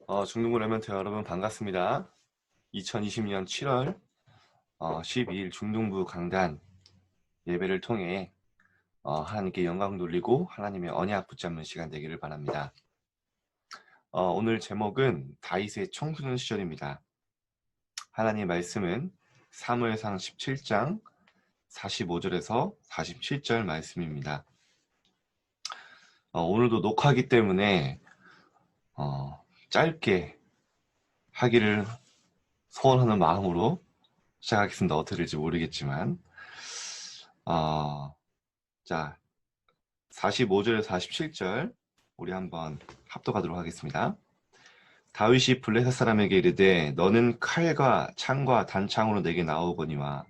중등부 레멘트 여러분 반갑습니다. 2020년 7월 12일 중등부 강단 예배를 통해 하나님께 영광 돌리고 하나님의 언약 붙잡는 시간 되기를 바랍니다. 오늘 제목은 다윗의 청소년 시절입니다. 하나님의 말씀은 사무엘상 17장 45절에서 47절 말씀입니다. 오늘도 녹화하기 때문에 짧게 하기를 소원하는 마음으로 시작하겠습니다. 어떻게 될지 모르겠지만 자 45절에서 47절 우리 한번 합독하도록 하겠습니다. 다윗이 블레셋 사람에게 이르되 너는 칼과 창과 단창으로 내게 나오거니와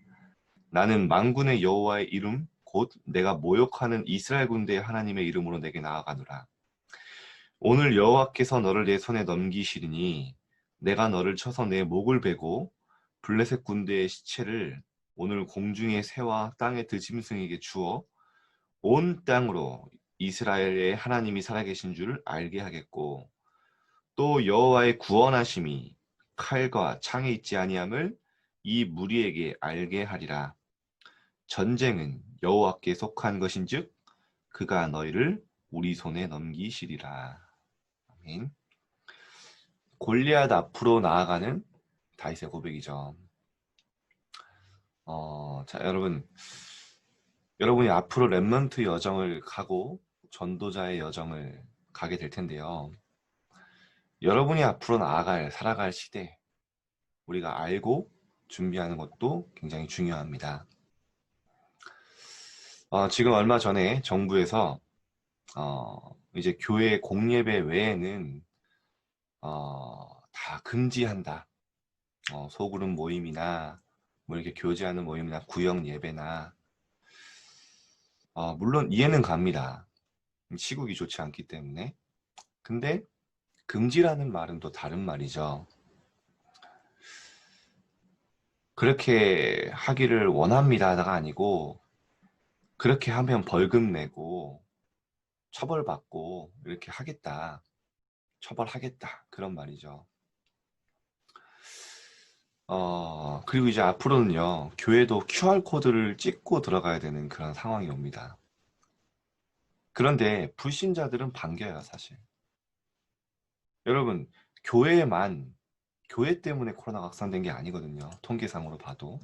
나는 만군의 여호와의 이름 곧 내가 모욕하는 이스라엘 군대의 하나님의 이름으로 내게 나아가노라. 오늘 여호와께서 너를 내 손에 넘기시리니 내가 너를 쳐서 내 목을 베고 블레셋 군대의 시체를 오늘 공중의 새와 땅의 들짐승에게 주어 온 땅으로 이스라엘의 하나님이 살아계신 줄 알게 하겠고 또 여호와의 구원하심이 칼과 창에 있지 아니함을 이 무리에게 알게 하리라. 전쟁은 여호와께 속한 것인즉 그가 너희를 우리 손에 넘기시리라. 아멘. 골리앗 앞으로 나아가는 다윗의 고백이죠. 자, 여러분이 앞으로 렘넌트 여정을 가고 전도자의 여정을 가게 될 텐데요. 여러분이 앞으로 살아갈 시대, 우리가 알고 준비하는 것도 굉장히 중요합니다. 지금 얼마 전에 정부에서 이제 교회 공예배 외에는 다 금지한다. 소그룹 모임이나 뭐 이렇게 교제하는 모임이나 구역 예배나 물론 이해는 갑니다. 시국이 좋지 않기 때문에. 근데 금지라는 말은 또 다른 말이죠. 그렇게 하기를 원합니다가 아니고 그렇게 하면 벌금 내고 처벌받고 이렇게 하겠다. 처벌하겠다. 그런 말이죠. 그리고 이제 앞으로는요, 교회도 QR코드를 찍고 들어가야 되는 그런 상황이 옵니다. 그런데 불신자들은 반겨요, 사실. 여러분, 교회 때문에 코로나가 확산된 게 아니거든요. 통계상으로 봐도.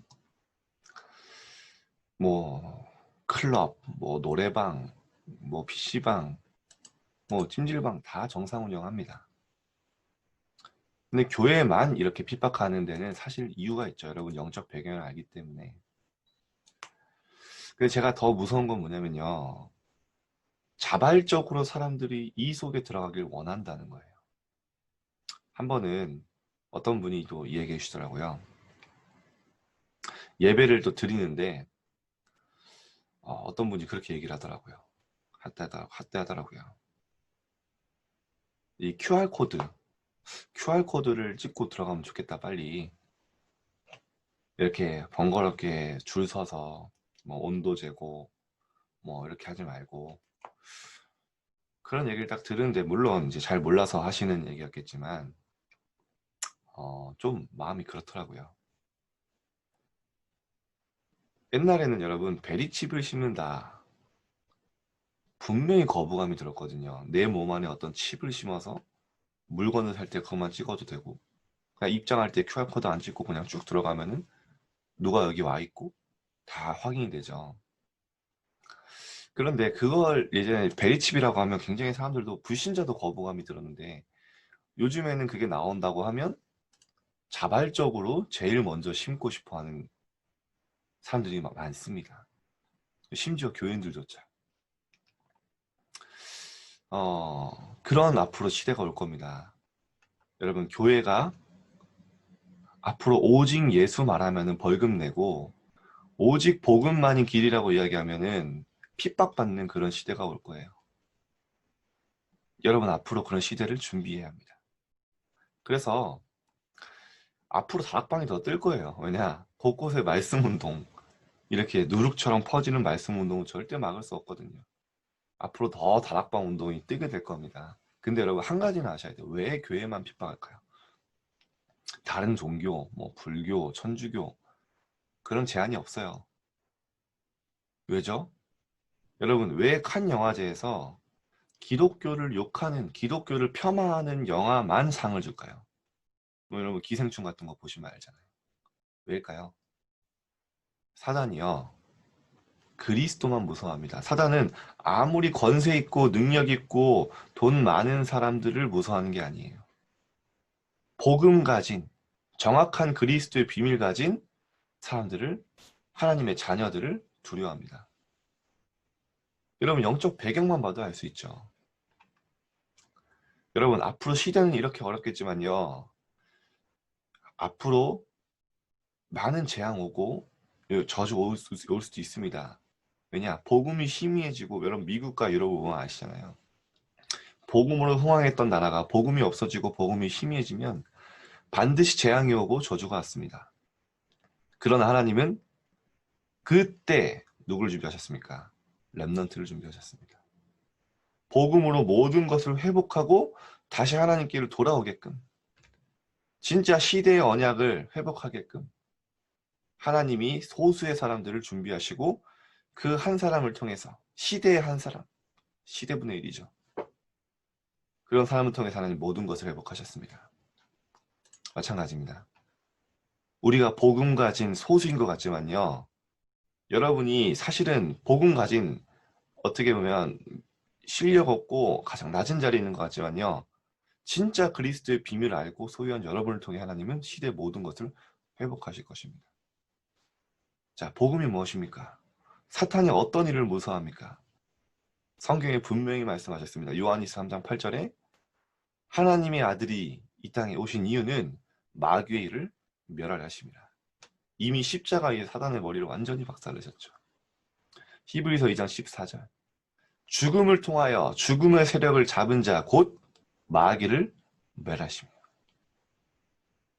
뭐, 클럽, 뭐, 노래방, 뭐, PC방, 뭐, 찜질방 다 정상 운영합니다. 근데 교회만 이렇게 핍박하는 데는 사실 이유가 있죠. 여러분, 영적 배경을 알기 때문에. 근데 제가 더 무서운 건 뭐냐면요. 자발적으로 사람들이 이 속에 들어가길 원한다는 거예요. 한 번은 어떤 분이 또 얘기해 주시더라고요. 예배를 또 드리는데 어떤 분이 그렇게 얘기를 하더라고요. 핫대하더라고요. 이 QR코드를 찍고 들어가면 좋겠다, 빨리. 이렇게 번거롭게 줄 서서 뭐 온도 재고 뭐 이렇게 하지 말고 그런 얘기를 딱 들은데 물론 이제 잘 몰라서 하시는 얘기였겠지만 좀 마음이 그렇더라고요. 옛날에는 여러분 베리칩을 심는다. 분명히 거부감이 들었거든요. 내 몸 안에 어떤 칩을 심어서 물건을 살 때 그것만 찍어도 되고 그냥 입장할 때 QR코드 안 찍고 그냥 쭉 들어가면은 누가 여기 와 있고 다 확인이 되죠. 그런데 그걸 예전에 베리칩이라고 하면 굉장히 사람들도 불신자도 거부감이 들었는데 요즘에는 그게 나온다고 하면 자발적으로 제일 먼저 심고 싶어 하는 사람들이 많습니다. 심지어 교인들조차. 그런 앞으로 시대가 올 겁니다. 여러분, 교회가 앞으로 오직 예수 말하면은 벌금 내고 오직 복음만이 길이라고 이야기하면은 핍박받는 그런 시대가 올 거예요. 여러분, 앞으로 그런 시대를 준비해야 합니다. 그래서 앞으로 다락방이 더 뜰 거예요. 왜냐? 곳곳에 말씀 운동, 이렇게 누룩처럼 퍼지는 말씀 운동은 절대 막을 수 없거든요. 앞으로 더 다락방 운동이 뜨게 될 겁니다. 근데 여러분 한 가지는 아셔야 돼요. 왜 교회만 핍박할까요? 다른 종교, 뭐 불교, 천주교 그런 제한이 없어요. 왜죠? 여러분 왜 칸 영화제에서 기독교를 욕하는, 기독교를 폄하하는 영화만 상을 줄까요? 뭐 여러분 기생충 같은 거 보시면 알잖아요. 왜일까요? 사단이요. 그리스도만 무서워합니다. 사단은 아무리 권세 있고 능력 있고 돈 많은 사람들을 무서워하는 게 아니에요. 복음 가진, 정확한 그리스도의 비밀 가진 사람들을, 하나님의 자녀들을 두려워합니다. 여러분 영적 배경만 봐도 알 수 있죠. 여러분 앞으로 시대는 이렇게 어렵겠지만요. 앞으로 많은 재앙 오고 저주 올 수도 있습니다. 왜냐? 복음이 희미해지고 여러분 미국과 유럽 보면 아시잖아요. 복음으로 흥황했던 나라가 복음이 없어지고 복음이 희미해지면 반드시 재앙이 오고 저주가 왔습니다. 그러나 하나님은 그때 누구를 준비하셨습니까? 렘넌트를 준비하셨습니다. 복음으로 모든 것을 회복하고 다시 하나님께로 돌아오게끔, 진짜 시대의 언약을 회복하게끔 하나님이 소수의 사람들을 준비하시고 그 한 사람을 통해서, 시대의 한 사람, 시대분의 1이죠. 그런 사람을 통해서 하나님 모든 것을 회복하셨습니다. 마찬가지입니다. 우리가 복음 가진 소수인 것 같지만요. 여러분이 사실은 복음 가진, 어떻게 보면 실력 없고 가장 낮은 자리에 있는 것 같지만요. 진짜 그리스도의 비밀을 알고 소유한 여러분을 통해 하나님은 시대의 모든 것을 회복하실 것입니다. 자, 복음이 무엇입니까? 사탄이 어떤 일을 무서워합니까? 성경에 분명히 말씀하셨습니다. 요한일서 3장 8절에 하나님의 아들이 이 땅에 오신 이유는 마귀의 일을 멸하려 하십니다. 이미 십자가에 사단의 머리를 완전히 박살내셨죠. 히브리서 2장 14절 죽음을 통하여 죽음의 세력을 잡은 자 곧 마귀를 멸하십니다.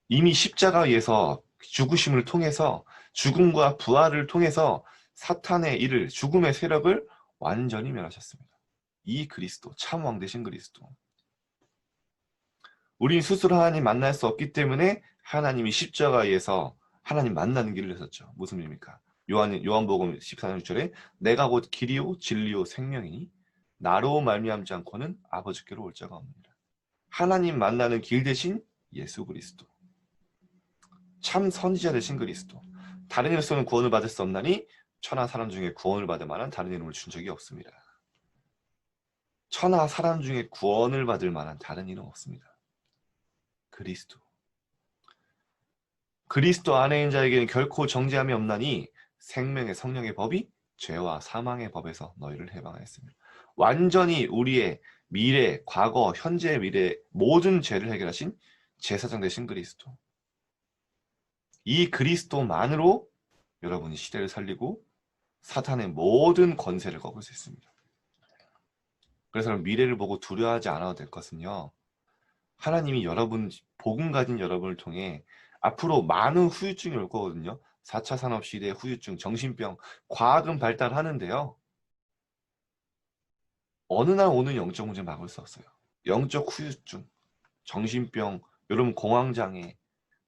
이미 십자가에서 죽으심을 통해서 죽음과 부활을 통해서 사탄의 일을, 죽음의 세력을 완전히 멸하셨습니다. 이 그리스도, 참 왕 되신 그리스도. 우린 스스로 하나님 만날 수 없기 때문에 하나님이 십자가에서 하나님 만나는 길을 내셨죠. 무슨 일입니까? 요한복음 14장 6절에 내가 곧 길이요 진리요 생명이니 나로 말미암지 않고는 아버지께로 올 자가 없느니라. 하나님 만나는 길 대신 예수 그리스도. 참 선지자 되신 그리스도. 다른 이로서는 구원을 받을 수 없나니 천하 사람 중에 구원을 받을 만한 다른 이름을 준 적이 없습니다. 천하 사람 중에 구원을 받을 만한 다른 이름 없습니다. 그리스도. 그리스도 안에 있는 자에게는 결코 정죄함이 없나니 생명의 성령의 법이 죄와 사망의 법에서 너희를 해방하였습니다. 완전히 우리의 미래, 과거, 현재, 미래 모든 죄를 해결하신 제사장 되신 그리스도. 이 그리스도만으로 여러분이 시대를 살리고 사탄의 모든 권세를 꺾을 수 있습니다. 그래서 미래를 보고 두려워하지 않아도 될 것은요. 하나님이 여러분, 복음 가진 여러분을 통해 앞으로 많은 후유증이 올 거거든요. 4차 산업시대의 후유증, 정신병, 과학은 발달하는데요. 어느 날 오는 영적 문제 막을 수 없어요. 영적 후유증, 정신병, 여러분 공황장애,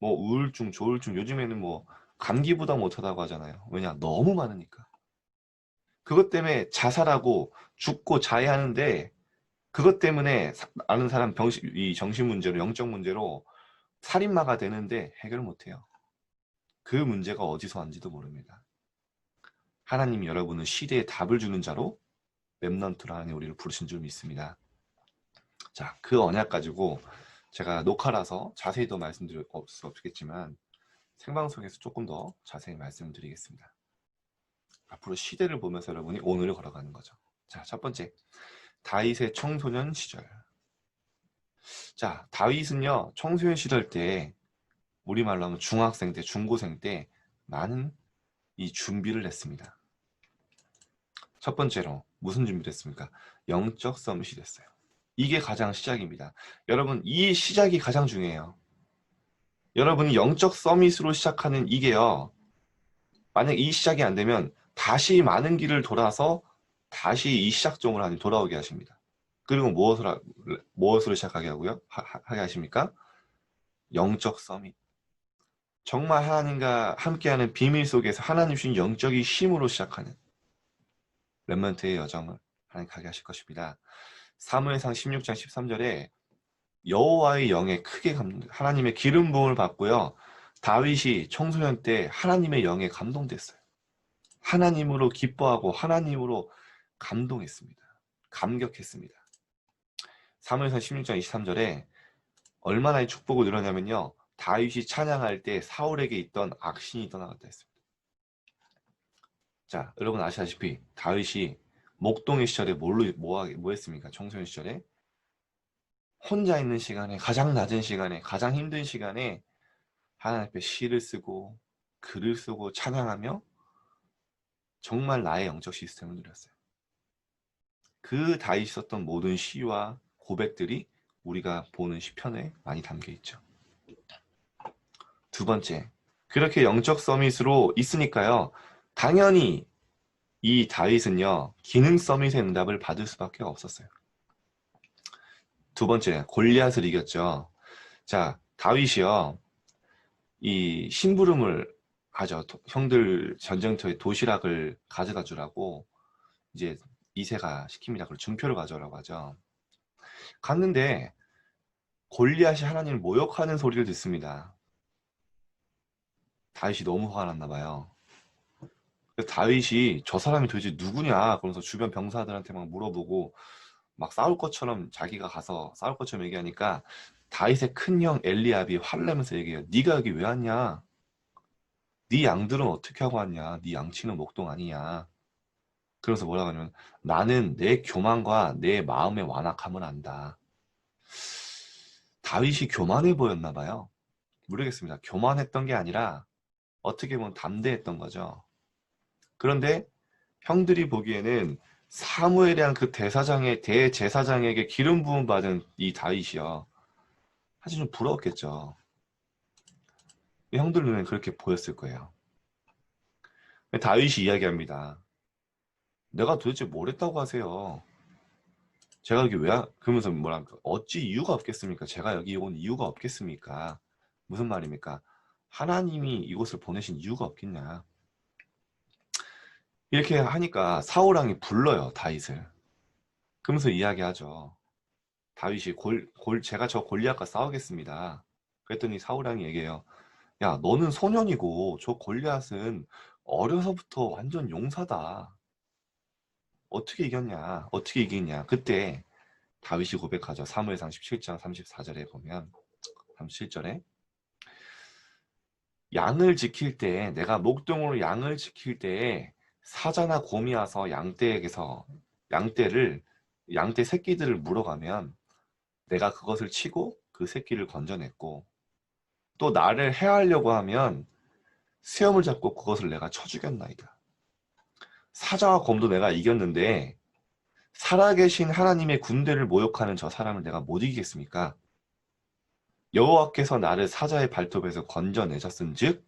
뭐 우울증, 조울증, 요즘에는 뭐 감기보다 못하다고 하잖아요. 왜냐? 너무 많으니까. 그것 때문에 자살하고 죽고 자해하는데 그것 때문에 아는 사람 이 정신 문제로, 영적 문제로 살인마가 되는데 해결 못해요. 그 문제가 어디서 왔는지도 모릅니다. 하나님이 여러분은 시대에 답을 주는 자로 렘넌트로 하나님 우리를 부르신 줄 믿습니다. 자, 그 언약 가지고 제가 녹화라서 자세히 더 말씀드릴 수 없겠지만 생방송에서 조금 더 자세히 말씀드리겠습니다. 앞으로 시대를 보면서 여러분이 오늘을 걸어가는 거죠. 자, 첫 번째, 다윗의 청소년 시절. 자, 다윗은요, 청소년 시절 때, 우리말로 하면 중학생 때, 중고생 때 많은 이 준비를 했습니다. 첫 번째로 무슨 준비를 했습니까? 영적 서밋이 됐어요. 이게 가장 시작입니다. 여러분, 이 시작이 가장 중요해요. 여러분이 영적 서밋으로 시작하는 이게요, 만약 이 시작이 안 되면 다시 많은 길을 돌아서 다시 이 시작점으로 하나님 돌아오게 하십니다. 그리고 무엇으로 시작하게 하고요? 하게 하십니까? 영적 서밋. 정말 하나님과 함께하는 비밀 속에서 하나님 주신 영적인 힘으로 시작하는 렘넌트의 여정을 하나님 가게 하실 것입니다. 사무엘상 16장 13절에 여호와의 영에 크게 하나님의 기름 부음을 받고요. 다윗이 청소년 때 하나님의 영에 감동됐어요. 하나님으로 기뻐하고 하나님으로 감동했습니다. 감격했습니다. 사무엘상 16장 23절에 얼마나 이 축복을 누렸냐면요. 다윗이 찬양할 때 사울에게 있던 악신이 떠나갔다 했습니다. 자, 여러분 아시다시피 다윗이 목동의 시절에 뭐 했습니까? 청소년 시절에 혼자 있는 시간에, 가장 낮은 시간에, 가장 힘든 시간에 하나님 앞에 시를 쓰고 글을 쓰고 찬양하며 정말 나의 영적 시스템을 누렸어요. 그 다윗이 썼던 모든 시와 고백들이 우리가 보는 시편에 많이 담겨 있죠. 두 번째, 그렇게 영적 서밋으로 있으니까요. 당연히 이 다윗은요. 기능 서밋의 응답을 받을 수밖에 없었어요. 두 번째, 골리앗을 이겼죠. 자, 다윗이요. 이 심부름을 하죠. 형들 전쟁터에 도시락을 가져다 주라고 이제 이새가 시킵니다. 그리고 증표를 가져오라고 하죠. 갔는데 골리앗이 하나님을 모욕하는 소리를 듣습니다. 다윗이 너무 화가 났나 봐요. 다윗이 저 사람이 도대체 누구냐 그러면서 주변 병사들한테 막 물어보고 막 싸울 것처럼 자기가 가서 싸울 것처럼 얘기하니까 다윗의 큰형 엘리압이 화를 내면서 얘기해요. 네가 여기 왜 왔냐? 네 양들은 어떻게 하고 왔냐? 네 양치는 목동 아니냐? 그래서 뭐라고 하냐면 나는 내 교만과 내 마음의 완악함을 안다. 다윗이 교만해 보였나 봐요. 모르겠습니다. 교만했던 게 아니라 어떻게 보면 담대했던 거죠. 그런데 형들이 보기에는 사무엘이란 그 대제사장에게 기름 부음 받은 이 다윗이요. 사실 좀 부러웠겠죠. 형들 눈엔 그렇게 보였을 거예요. 다윗이 이야기합니다. 내가 도대체 뭘 했다고 하세요? 제가 여기 그러면서 뭐랄까, 어찌 이유가 없겠습니까? 제가 여기 온 이유가 없겠습니까? 무슨 말입니까? 하나님이 이곳을 보내신 이유가 없겠냐? 이렇게 하니까 사울왕이 불러요, 다윗을. 그러면서 이야기하죠. 다윗이 제가 저 골리앗과 싸우겠습니다. 그랬더니 사울왕이 얘기해요. 야, 너는 소년이고 저 골리앗은 어려서부터 완전 용사다. 어떻게 이겼냐? 어떻게 이기냐? 그때 다윗이 고백하죠. 사무엘상 17장 34절에 보면 37절에 양을 지킬 때 내가 목동으로 양을 지킬 때에 사자나 곰이 와서 양떼 새끼들을 물어가면 내가 그것을 치고 그 새끼를 건져냈고 또 나를 해하려고 하면 수염을 잡고 그것을 내가 쳐 죽였나이다. 사자와 곰도 내가 이겼는데 살아계신 하나님의 군대를 모욕하는 저 사람을 내가 못 이기겠습니까? 여호와께서 나를 사자의 발톱에서 건져내셨은즉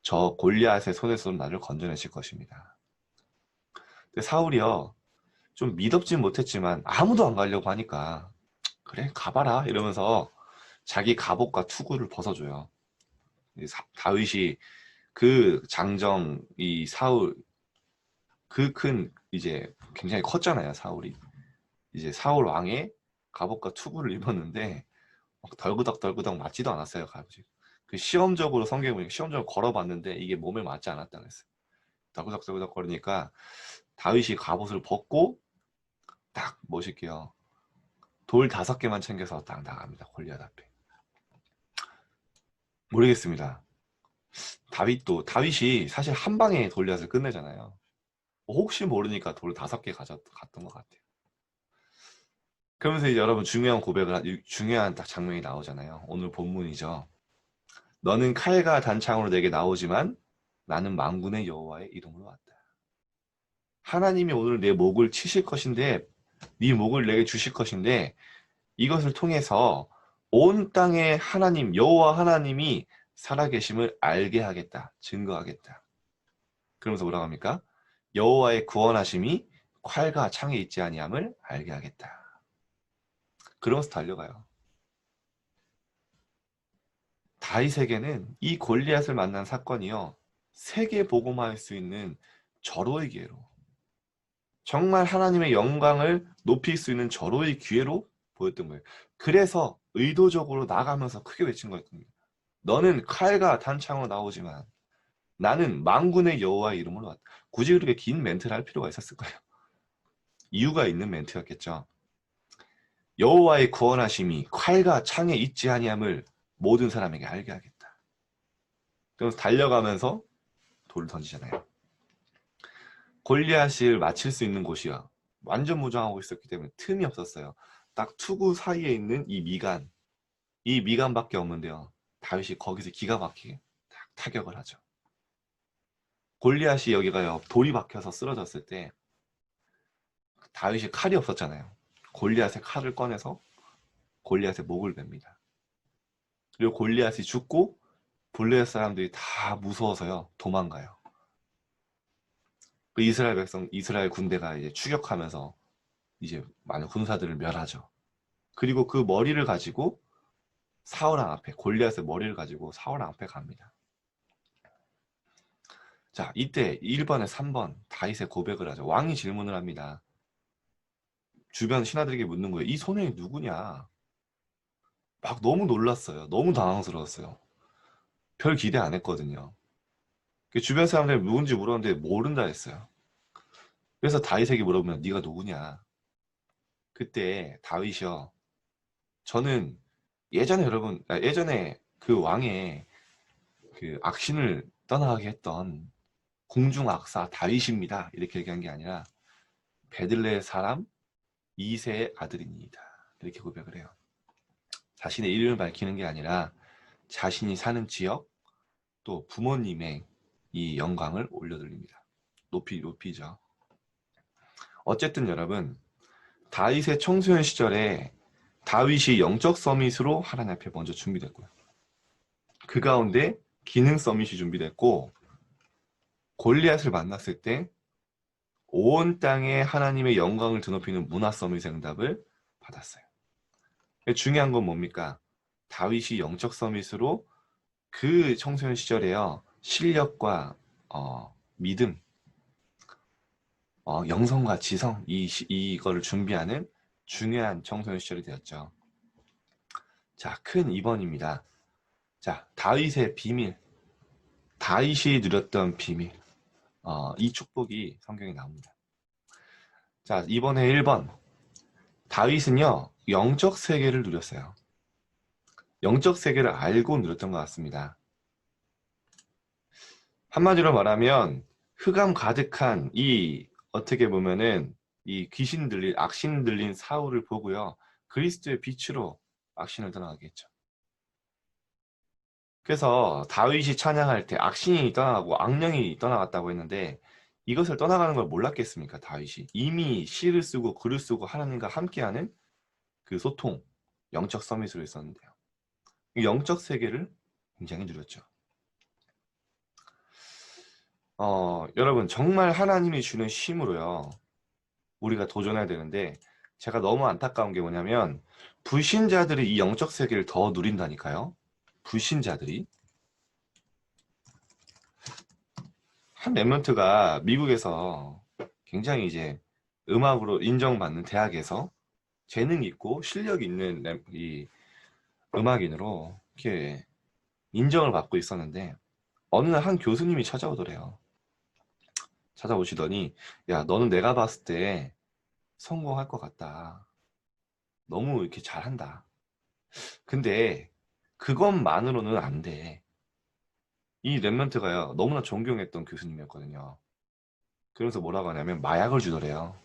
저 골리앗의 손에서 나를 건져내실 것입니다. 근데 사울이요 좀 미덥진 못했지만 아무도 안 가려고 하니까 그래 가봐라 이러면서 자기 갑옷과 투구를 벗어줘요. 다윗이 그 장정 이 사울 그 큰 이제 굉장히 컸잖아요 사울이. 이제 사울 왕의 갑옷과 투구를 입었는데 막 덜그덕 맞지도 않았어요 갑옷이. 그 시험적으로 성경에 보니까 시험적으로 걸어봤는데 이게 몸에 맞지 않았다 그랬어요. 덜그덕 거리니까 다윗이 갑옷을 벗고 딱 멋있게요. 돌 5개만 챙겨서 딱 나갑니다. 골리앗 앞에. 모르겠습니다. 다윗이 사실 한 방에 골리앗을 끝내잖아요. 혹시 모르니까 돌 5개 갔던 것 같아요. 그러면서 이제 여러분 중요한 딱 장면이 나오잖아요. 오늘 본문이죠. 너는 칼과 단창으로 내게 나오지만 나는 만군의 여호와의 이름으로 왔다. 하나님이 오늘 내 목을 치실 것인데 네 목을 내게 주실 것인데 이것을 통해서 온 땅의 하나님 여호와 하나님이 살아계심을 알게 하겠다. 증거하겠다. 그러면서 뭐라고 합니까? 여호와의 구원하심이 칼과 창에 있지 아니함을 알게 하겠다. 그러면서 달려가요. 다윗에게는 이 골리앗을 만난 사건이요, 세계 복음화할 수 있는 절호의 기회로, 정말 하나님의 영광을 높일 수 있는 절호의 기회로 보였던 거예요. 그래서 의도적으로 나가면서 크게 외친 거였거든요. 너는 칼과 단창으로 나오지만 나는 만군의 여호와의 이름으로 왔다. 굳이 그렇게 긴 멘트를 할 필요가 있었을까요? 이유가 있는 멘트였겠죠. 여호와의 구원하심이 칼과 창에 있지 아니함을 모든 사람에게 알게 하겠다. 그래서 달려가면서 돌을 던지잖아요. 골리앗을 맞힐 수 있는 곳이야 완전 무장하고 있었기 때문에 틈이 없었어요. 딱 투구 사이에 있는 이 미간밖에 없는데요, 다윗이 거기서 기가 막히게 딱 타격을 하죠. 골리앗이 여기가요, 돌이 박혀서 쓰러졌을 때 다윗이 칼이 없었잖아요. 골리앗의 칼을 꺼내서 골리앗의 목을 뱁니다. 그리고 골리앗이 죽고 블레셋 사람들이 다 무서워서요, 도망가요. 그 이스라엘 군대가 이제 추격하면서 이제 많은 군사들을 멸하죠. 그리고 그 머리를 가지고 사울왕 앞에, 골리앗의 머리를 가지고 사울왕 앞에 갑니다. 자, 이때 1번에 3번 다윗의 고백을 하죠. 왕이 질문을 합니다. 주변 신하들에게 묻는 거예요. 이 소년이 누구냐? 막 너무 놀랐어요. 너무 당황스러웠어요. 별 기대 안 했거든요. 주변 사람들이 누군지 물었는데 모른다 했어요. 그래서 다윗에게 물어보면 네가 누구냐? 그때 다윗이요, 저는 예전에 그 왕의 그 악신을 떠나게 했던 공중 악사 다윗입니다. 이렇게 얘기한 게 아니라 베들레 사람 이새의 아들입니다. 이렇게 고백을 해요. 자신의 이름을 밝히는 게 아니라 자신이 사는 지역, 또 부모님의 이 영광을 올려드립니다. 높이죠. 어쨌든 여러분, 다윗의 청소년 시절에 다윗이 영적 서밋으로 하나님 앞에 먼저 준비됐고요. 그 가운데 기능 서밋이 준비됐고, 골리앗을 만났을 때 온 땅에 하나님의 영광을 드높이는 문화 서밋의 응답을 받았어요. 중요한 건 뭡니까? 다윗이 영적 서밋으로 그 청소년 시절에요, 실력과 믿음, 영성과 지성, 이거를 준비하는 중요한 청소년 시절이 되었죠. 자, 큰 2번입니다. 자, 다윗의 비밀, 다윗이 누렸던 비밀, 이 축복이 성경에 나옵니다. 자, 이번에 1번, 다윗은요, 영적 세계를 누렸어요. 영적 세계를 알고 누렸던 것 같습니다. 한마디로 말하면 흑암 가득한 어떻게 보면은 이 악신 들린 사울을 보고요, 그리스도의 빛으로 악신을 떠나게 했죠. 그래서 다윗이 찬양할 때 악신이 떠나가고 악령이 떠나갔다고 했는데, 이것을 떠나가는 걸 몰랐겠습니까? 다윗이 이미 시를 쓰고 글을 쓰고 하나님과 함께하는 그 소통, 영적 서밋으로 있었는데요, 이 영적 세계를 굉장히 누렸죠. 여러분, 정말 하나님이 주는 힘으로요, 우리가 도전해야 되는데, 제가 너무 안타까운 게 뭐냐면 불신자들이 이 영적 세계를 더 누린다니까요. 불신자들이. 한 랩런트가 미국에서 굉장히 이제 음악으로 인정받는 대학에서 재능 있고 실력 있는 이 음악인으로 이렇게 인정을 받고 있었는데, 어느 날 한 교수님이 찾아오더래요. 찾아오시더니, 야, 너는 내가 봤을 때 성공할 것 같다. 너무 이렇게 잘한다. 근데 그것만으로는 안 돼. 이 랩런트가요, 너무나 존경했던 교수님이었거든요. 그러면서 뭐라고 하냐면 마약을 주더래요.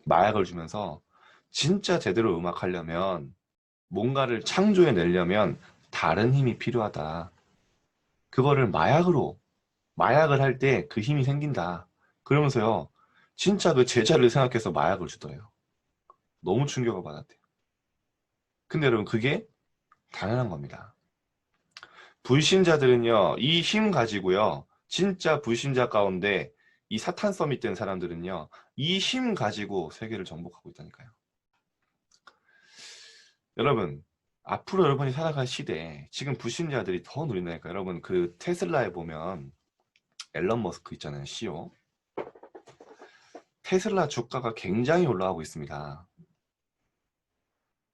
마약을 주면서 진짜 제대로 음악하려면, 뭔가를 창조해내려면 다른 힘이 필요하다. 그거를 마약을 할 때 그 힘이 생긴다. 그러면서요, 진짜 그 제자를 생각해서 마약을 주더래요. 너무 충격을 받았대요. 근데 여러분, 그게 당연한 겁니다. 불신자들은요, 이 힘 가지고요, 진짜 불신자 가운데 이 사탄 서밋 된 사람들은요, 이 힘 가지고 세계를 정복하고 있다니까요. 여러분, 앞으로 여러분이 살아갈 시대에 지금 불신자들이 더 누린다니까. 여러분, 그 테슬라에 보면 앨런 머스크 있잖아요, CEO. 테슬라 주가가 굉장히 올라가고 있습니다.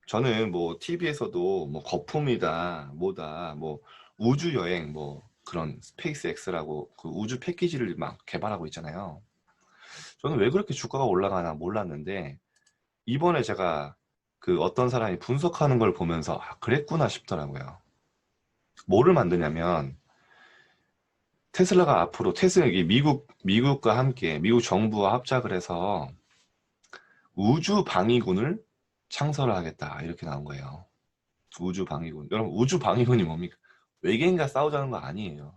저는 뭐 TV에서도 뭐 거품이다, 뭐다, 뭐 우주 여행, 뭐 그런 스페이스 X라고 그 우주 패키지를 막 개발하고 있잖아요. 저는 왜 그렇게 주가가 올라가나 몰랐는데 이번에 제가 그 어떤 사람이 분석하는 걸 보면서 아, 그랬구나 싶더라고요. 뭐를 만드냐면 테슬라가 앞으로 테슬라 미국과 함께 미국 정부와 합작을 해서 우주 방위군을 창설을 하겠다 이렇게 나온 거예요. 우주 방위군. 여러분 우주 방위군이 뭡니까? 외계인과 싸우자는 거 아니에요.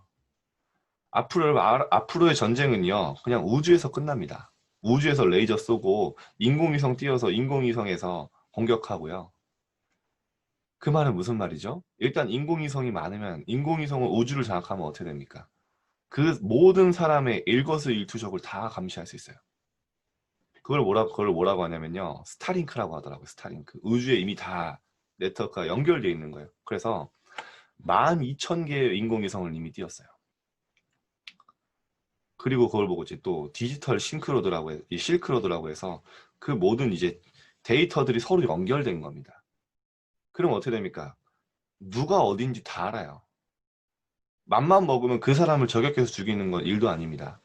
앞으로의 전쟁은요 그냥 우주에서 끝납니다. 우주에서 레이저 쏘고 인공위성 띄워서 인공위성에서 공격하고요. 그 말은 무슨 말이죠? 일단 인공위성이 많으면 인공위성은 우주를 장악하면 어떻게 됩니까? 그 모든 사람의 일거수일투족을 다 감시할 수 있어요. 그걸 뭐라고 하냐면요. 스타링크라고 하더라고요. 스타링크. 우주에 이미 다 네트워크가 연결되어 있는 거예요. 그래서 12,000개의 인공위성을 이미 띄웠어요. 그리고 그걸 보고 이제 또 디지털 이 실크로드라고 해서 그 모든 이제 데이터들이 서로 연결된 겁니다. 그럼 어떻게 됩니까? 누가 어딘지 다 알아요. 맘만 먹으면 그 사람을 저격해서 죽이는 건 일도 아닙니다.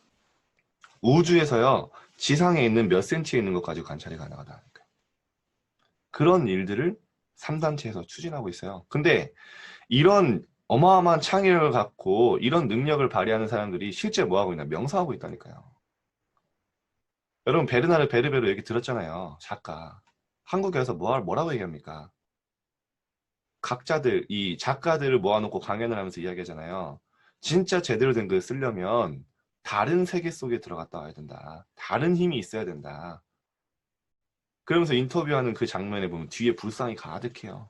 우주에서요, 지상에 있는 몇 센치에 있는 것 가지고 관찰이 가능하다니까요. 그런 일들을 3단체에서 추진하고 있어요. 근데 이런 어마어마한 창의력을 갖고 이런 능력을 발휘하는 사람들이 실제 뭐 하고 있나? 명사하고 있다니까요. 여러분 베르나르 베르베로 얘기 들었잖아요. 작가. 한국에서 뭐라고 얘기합니까? 각자들, 이 작가들을 모아놓고 강연을 하면서 이야기하잖아요. 진짜 제대로 된 글 쓰려면 다른 세계 속에 들어갔다 와야 된다. 다른 힘이 있어야 된다. 그러면서 인터뷰하는 그 장면에 보면 뒤에 불상이 가득해요.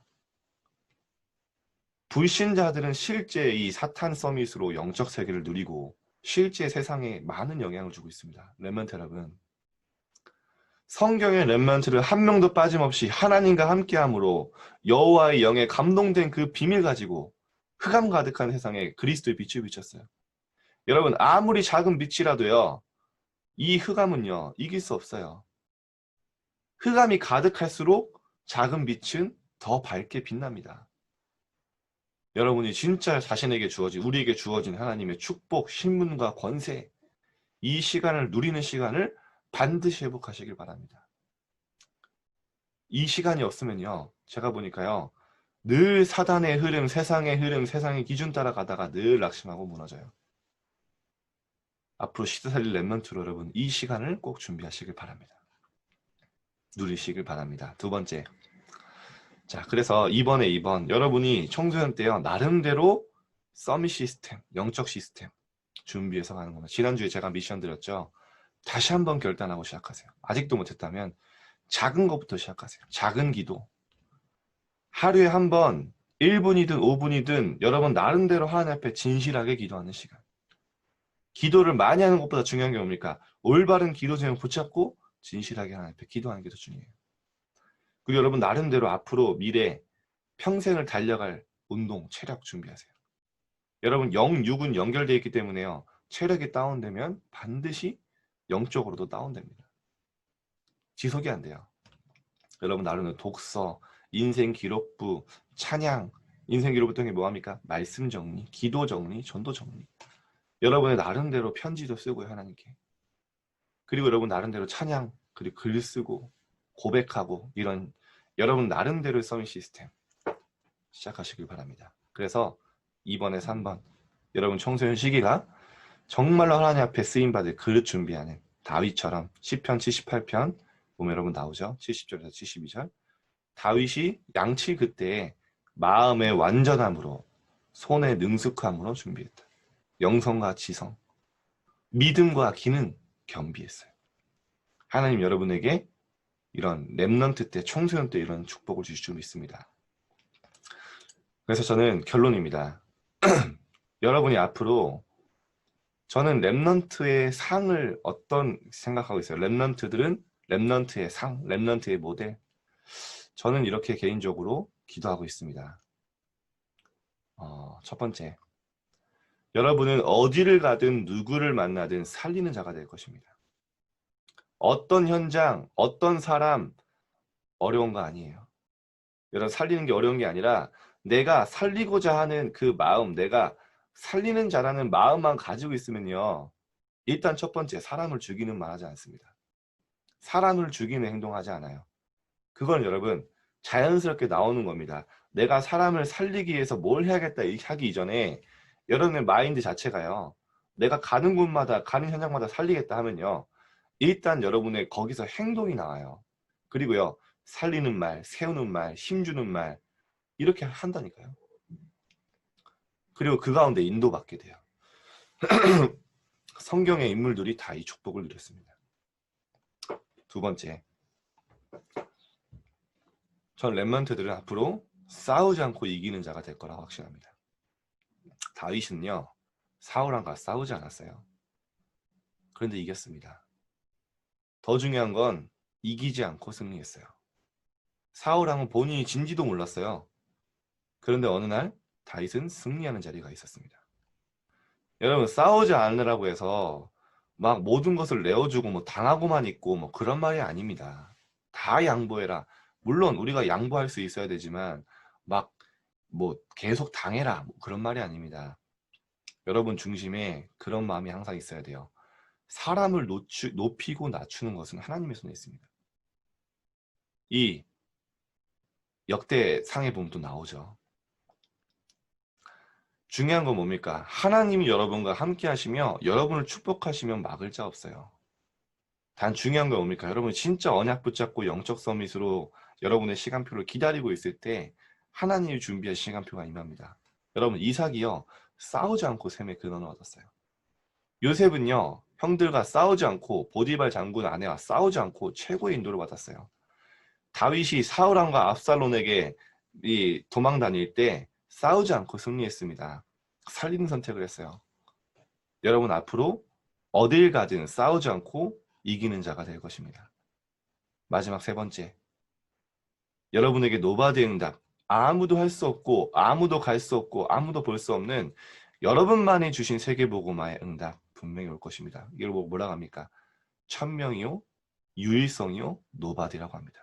불신자들은 실제 이 사탄 서밋으로 영적 세계를 누리고 실제 세상에 많은 영향을 주고 있습니다. 렘넌트 여러분. 성경의 렘넌트를 한 명도 빠짐없이 하나님과 함께함으로 여호와의 영에 감동된 그 비밀 가지고 흑암 가득한 세상에 그리스도의 빛을 비쳤어요. 여러분 아무리 작은 빛이라도요. 이 흑암은요. 이길 수 없어요. 흑암이 가득할수록 작은 빛은 더 밝게 빛납니다. 여러분이 진짜 자신에게 주어진 우리에게 주어진 하나님의 축복, 신문과 권세 이 시간을 누리는 시간을 반드시 회복하시길 바랍니다. 이 시간이 없으면요. 제가 보니까요. 늘 사단의 흐름, 세상의 기준 따라가다가 늘 낙심하고 무너져요. 앞으로 시대살릴 렘넌트로 여러분 이 시간을 꼭 준비하시길 바랍니다. 누리시길 바랍니다. 두 번째. 자, 그래서 이번 여러분이 청소년 때요. 나름대로 서밋 시스템, 영적 시스템 준비해서 가는 겁니다. 지난주에 제가 미션 드렸죠. 다시 한번 결단하고 시작하세요. 아직도 못했다면 작은 것부터 시작하세요. 작은 기도. 하루에 한 번 1분이든 5분이든 여러분 나름대로 하나님 앞에 진실하게 기도하는 시간. 기도를 많이 하는 것보다 중요한 게 뭡니까? 올바른 기도 제목 붙잡고 진실하게 하나님 앞에 기도하는 게 더 중요해요. 그리고 여러분 나름대로 앞으로 미래 평생을 달려갈 운동, 체력 준비하세요. 여러분 영육은 연결되어 있기 때문에요. 체력이 다운되면 반드시 영적으로도 다운됩니다. 지속이 안 돼요. 여러분 나름대로 독서, 인생 기록부, 찬양, 인생 기록부 등에 뭐합니까? 말씀 정리, 기도 정리, 전도 정리. 여러분의 나름대로 편지도 쓰고요, 하나님께. 그리고 여러분 나름대로 찬양, 그리고 글 쓰고, 고백하고, 이런 여러분 나름대로의 서밋 시스템 시작하시길 바랍니다. 그래서 이번에 3번, 여러분 청소년 시기가 정말로 하나님 앞에 쓰임받을 그릇 준비하는 다윗처럼 시편 78편 보면 여러분 나오죠? 70절에서 72절. 다윗이 양칠 그때에 마음의 완전함으로 손의 능숙함으로 준비했다. 영성과 지성, 믿음과 기능 겸비했어요. 하나님 여러분에게 이런 렘넌트 때, 청소년 때 이런 축복을 주실 줄 믿습니다. 그래서 저는 결론입니다. 여러분이 앞으로 저는 렘넌트의 상을 어떤 생각하고 있어요. 렘넌트들은 렘넌트의 상, 렘넌트의 모델. 저는 이렇게 개인적으로 기도하고 있습니다. 첫 번째, 여러분은 어디를 가든 누구를 만나든 살리는 자가 될 것입니다. 어떤 현장, 어떤 사람 어려운 거 아니에요. 여러분 살리는 게 어려운 게 아니라 내가 살리고자 하는 그 마음, 내가 살리는 자라는 마음만 가지고 있으면요. 일단 첫 번째, 사람을 죽이는 말 하지 않습니다. 사람을 죽이는 행동하지 않아요. 그건 여러분 자연스럽게 나오는 겁니다. 내가 사람을 살리기 위해서 뭘 해야겠다 하기 이전에 여러분의 마인드 자체가요. 내가 가는 곳마다 가는 현장마다 살리겠다 하면요. 일단 여러분의 거기서 행동이 나와요. 그리고요. 살리는 말, 세우는 말, 힘주는 말 이렇게 한다니까요. 그리고 그 가운데 인도받게 돼요. 성경의 인물들이 다 이 축복을 누렸습니다. 두 번째, 전 렘넌트들은 앞으로 싸우지 않고 이기는 자가 될 거라고 확신합니다. 다윗은요, 사울왕과 싸우지 않았어요. 그런데 이겼습니다. 더 중요한 건 이기지 않고 승리했어요. 사울왕은 본인이 진지도 몰랐어요. 그런데 어느 날 다윗은 승리하는 자리가 있었습니다. 여러분 싸우지 않으라고 해서 막 모든 것을 내어주고 뭐 당하고만 있고 뭐 그런 말이 아닙니다. 다 양보해라. 물론 우리가 양보할 수 있어야 되지만 막 뭐 계속 당해라 뭐 그런 말이 아닙니다. 여러분 중심에 그런 마음이 항상 있어야 돼요. 사람을 높이고 낮추는 것은 하나님의 손에 있습니다. 이 역대상에 보면 또 나오죠. 중요한 건 뭡니까? 하나님이 여러분과 함께 하시며 여러분을 축복하시면 막을 자 없어요. 단 중요한 건 뭡니까? 여러분 진짜 언약 붙잡고 영적 서밋으로 여러분의 시간표를 기다리고 있을 때 하나님이 준비한 시간표가 임합니다. 여러분 이삭이요. 싸우지 않고 셈의 근원을 얻었어요. 요셉은요. 형들과 싸우지 않고 보디발 장군 아내와 싸우지 않고 최고의 인도를 받았어요. 다윗이 사울왕과 압살롬에게 도망 다닐 때 싸우지 않고 승리했습니다. 살리는 선택을 했어요. 여러분 앞으로 어딜 가든 싸우지 않고 이기는 자가 될 것입니다. 마지막 세 번째, 여러분에게 노바드 응답, 아무도 할 수 없고 아무도 갈 수 없고 아무도 볼 수 없는 여러분만이 주신 세계복음화의 응답 분명히 올 것입니다. 이걸 보고 뭐라고 합니까? 천명이요, 유일성이요, 노바드라고 합니다.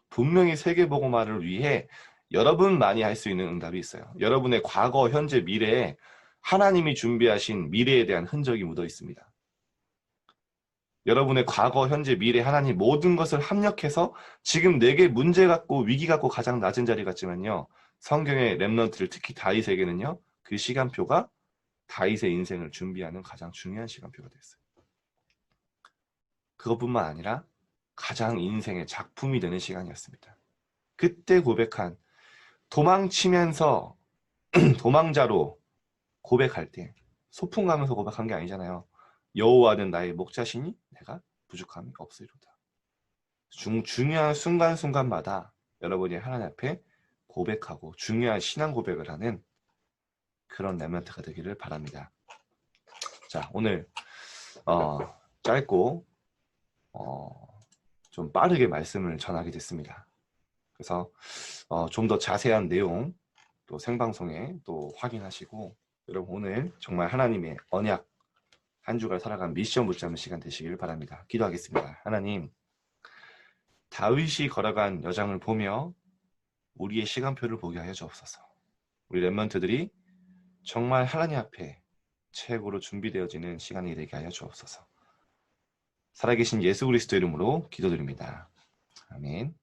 분명히 세계복음화를 위해 여러분만이 할 수 있는 응답이 있어요. 여러분의 과거, 현재, 미래에 하나님이 준비하신 미래에 대한 흔적이 묻어 있습니다. 여러분의 과거, 현재, 미래, 하나님 모든 것을 합력해서 지금 내게 문제 같고 위기 같고 가장 낮은 자리 같지만요. 성경의 렘넌트를 특히 다윗에게는요. 그 시간표가 다윗의 인생을 준비하는 가장 중요한 시간표가 됐어요. 그것뿐만 아니라 가장 인생의 작품이 되는 시간이었습니다. 그때 고백한 도망치면서 도망자로 고백할 때 소풍 가면서 고백한 게 아니잖아요. 여호와는 나의 목자시니 내가 부족함이 없으리로다. 중요한 순간순간마다 여러분이 하나님 앞에 고백하고 중요한 신앙 고백을 하는 그런 렘넌트가 되기를 바랍니다. 자, 오늘 짧고 좀 빠르게 말씀을 전하게 됐습니다. 그래서 좀 더 자세한 내용 또 생방송에 또 확인하시고 여러분 오늘 정말 하나님의 언약 한 주간 살아간 미션 붙잡는 시간 되시길 바랍니다. 기도하겠습니다. 하나님, 다윗이 걸어간 여정을 보며 우리의 시간표를 보게 하여 주옵소서. 우리 렘넌트들이 정말 하나님 앞에 최고로 준비되어지는 시간이 되게 하여 주옵소서. 살아계신 예수 그리스도 이름으로 기도드립니다. 아멘.